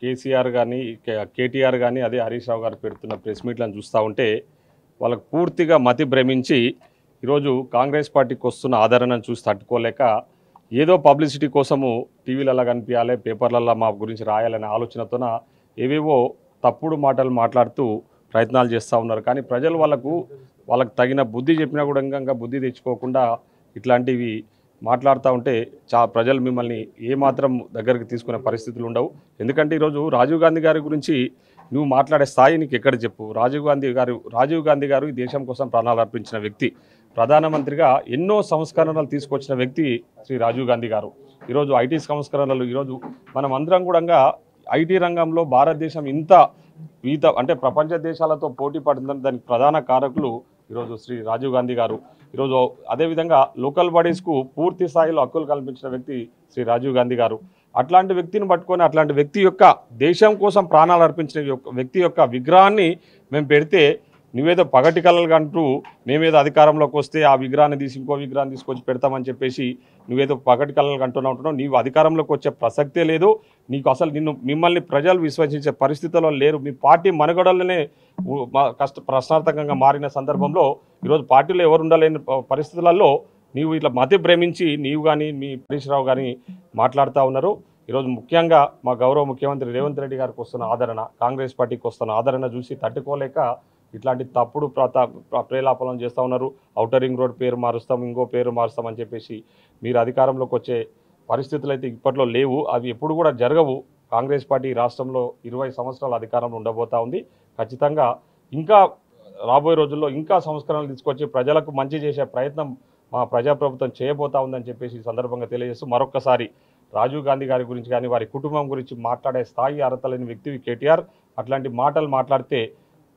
కేసీఆర్ కానీ కేటీఆర్ కానీ అదే హరీష్ రావు గారు పెడుతున్న ప్రెస్ మీట్లను చూస్తూ ఉంటే వాళ్ళకు పూర్తిగా మతి భ్రమించి ఈరోజు కాంగ్రెస్ పార్టీకి వస్తున్న ఆదరణను చూసి తట్టుకోలేక ఏదో పబ్లిసిటీ కోసము టీవీలలో కనిపించాలి, పేపర్లలో మా గురించి రాయాలనే ఆలోచనతోన ఏవేవో తప్పుడు మాటలు మాట్లాడుతూ ప్రయత్నాలు చేస్తూ ఉన్నారు. కానీ ప్రజలు వాళ్ళకు తగిన బుద్ధి చెప్పినా కూడా ఇంకా బుద్ధి తెచ్చుకోకుండా ఇట్లాంటివి మాట్లాడుతూ ఉంటే ప్రజలు మిమ్మల్ని ఏమాత్రం దగ్గరికి తీసుకునే పరిస్థితులు ఉండవు. ఎందుకంటే ఈరోజు రాజీవ్ గాంధీ గారి గురించి నువ్వు మాట్లాడే స్థాయి నీకు ఎక్కడ చెప్పు. రాజీవ్ గాంధీ గారు ఈ దేశం కోసం ప్రాణాలు అర్పించిన వ్యక్తి, ప్రధానమంత్రిగా ఎన్నో సంస్కరణలు తీసుకొచ్చిన వ్యక్తి శ్రీ రాజీవ్ గాంధీ గారు. ఈరోజు ఐటీ సంస్కరణలు, ఈరోజు మనం అందరం కూడా ఐటీ రంగంలో భారతదేశం ఇంత అంటే ప్రపంచ దేశాలతో పోటీ పడుతుందని దానికి ప్రధాన కారకులు ఈరోజు శ్రీ రాజీవ్ గాంధీ గారు. ఈరోజు అదేవిధంగా లోకల్ బాడీస్కు పూర్తి స్థాయిలో హక్కులు కల్పించిన వ్యక్తి శ్రీ రాజీవ్ గాంధీ గారు. అట్లాంటి వ్యక్తిని పట్టుకొని అట్లాంటి వ్యక్తి యొక్క దేశం కోసం ప్రాణాలు అర్పించిన వ్యక్తి యొక్క విగ్రహాన్ని మేము పెడితే నువ్వేదో పగటి కళలు అంటూ మేమేదో అధికారంలోకి వస్తే ఆ విగ్రహాన్ని తీసి ఇంకో విగ్రహాన్ని తీసుకొచ్చి పెడతామని చెప్పేసి నువ్వేదో పగటి కళలు అంటూనే ఉంటున్నావు. నీవు అధికారంలోకి వచ్చే ప్రసక్తే లేదు. నీకు అసలు మిమ్మల్ని ప్రజలు విశ్వసించే పరిస్థితుల్లో లేరు. మీ పార్టీ మనుగడలనే ప్రశ్నార్థకంగా మారిన సందర్భంలో ఈరోజు పార్టీలో ఎవరు ఉండలేని పరిస్థితులలో నీవు ఇట్లా మతి భ్రమించి నీవు కానీ మీ హరీష్ రావు కానీ మాట్లాడుతూ ఉన్నారు. ఈరోజు ముఖ్యంగా మా గౌరవ ముఖ్యమంత్రి రేవంత్ రెడ్డి గారికి వస్తున్న ఆదరణ, కాంగ్రెస్ పార్టీకి వస్తున్న ఆదరణ చూసి తట్టుకోలేక ఇట్లాంటి తప్పుడు ప్రేలాపనలు చేస్తూ ఉన్నారు. ఔటర్ రింగ్ రోడ్ పేరు మారుస్తాం, ఇంకో పేరు మారుస్తామని చెప్పేసి మీరు అధికారంలోకి వచ్చే పరిస్థితులు అయితే ఇప్పట్లో లేవు. అవి ఎప్పుడు కూడా జరగవు. కాంగ్రెస్ పార్టీ రాష్ట్రంలో 20 సంవత్సరాల అధికారంలో ఉండబోతా ఉంది. ఖచ్చితంగా ఇంకా రాబోయే రోజుల్లో ఇంకా సంస్కరణలు తీసుకొచ్చి ప్రజలకు మంచి చేసే ప్రయత్నం మా ప్రజాప్రభుత్వం చేయబోతా ఉందని చెప్పేసి ఈ సందర్భంగా తెలియజేస్తూ మరొక్కసారి రాజీవ్ గాంధీ గారి గురించి కానీ వారి కుటుంబం గురించి మాట్లాడే స్థాయి అర్హత లేని వ్యక్తి కేటీఆర్. అట్లాంటి మాటలు మాట్లాడితే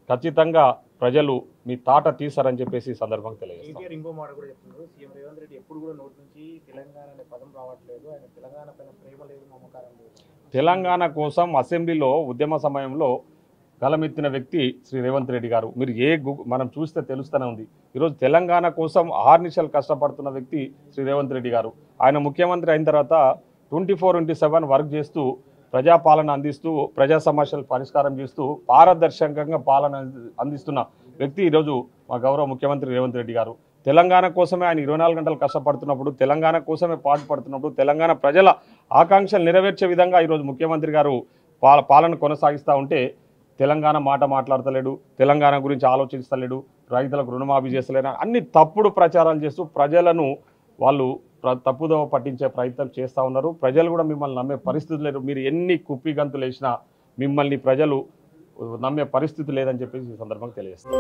ఖచ్చితంగా ప్రజలు మీ తాట తీసారని చెప్పేసి సందర్భంగా తెలియజేస్తారు. ఇంకో మాట కూడా చెప్తున్నారు, సీఎం రేవంత్ రెడ్డి ఎప్పుడు కూడా నోటి నుంచి తెలంగాణ అనే పదం రావట్లేదు, ఆయన తెలంగాణ పైన ప్రేమ లేదు, నమ్మకారం లేదు. తెలంగాణ కోసం అసెంబ్లీలో ఉద్యమ సమయంలో గలమెత్తిన వ్యక్తి శ్రీ రేవంత్ రెడ్డి గారు. మీరు మనం చూస్తే తెలుస్తూనే ఉంది. ఈరోజు తెలంగాణ కోసం ఆర్నిశలు కష్టపడుతున్న వ్యక్తి శ్రీ రేవంత్ రెడ్డి గారు. ఆయన ముఖ్యమంత్రి అయిన తర్వాత 24/7 వర్క్ చేస్తూ ప్రజాపాలన అందిస్తూ ప్రజా సమస్యలు పరిష్కారం చేస్తూ పారదర్శకంగా పాలన అందిస్తున్న వ్యక్తి ఈరోజు మా గౌరవ ముఖ్యమంత్రి రేవంత్ రెడ్డి గారు. తెలంగాణ కోసమే ఆయన 24 గంటలు కష్టపడుతున్నప్పుడు, తెలంగాణ కోసమే పాటుపడుతున్నప్పుడు, తెలంగాణ ప్రజల ఆకాంక్షలు నెరవేర్చే విధంగా ఈరోజు ముఖ్యమంత్రి గారు పాలన కొనసాగిస్తూ ఉంటే తెలంగాణ మాట మాట్లాడతలేడు, తెలంగాణ గురించి ఆలోచిస్తలేడు, రైతులకు రుణమాఫీ చేస్తలేడు, అన్ని తప్పుడు ప్రచారాలు చేస్తూ ప్రజలను వాళ్ళు తప్పుదోవ పట్టించే ప్రయత్నం చేస్తూ ఉన్నారు. ప్రజలు కూడా మిమ్మల్ని నమ్మే పరిస్థితి లేదు. మీరు ఎన్ని కుప్పి గంతులు వేసినా మిమ్మల్ని ప్రజలు నమ్మే పరిస్థితి లేదని చెప్పేసి ఈ సందర్భంగా తెలియజేస్తారు.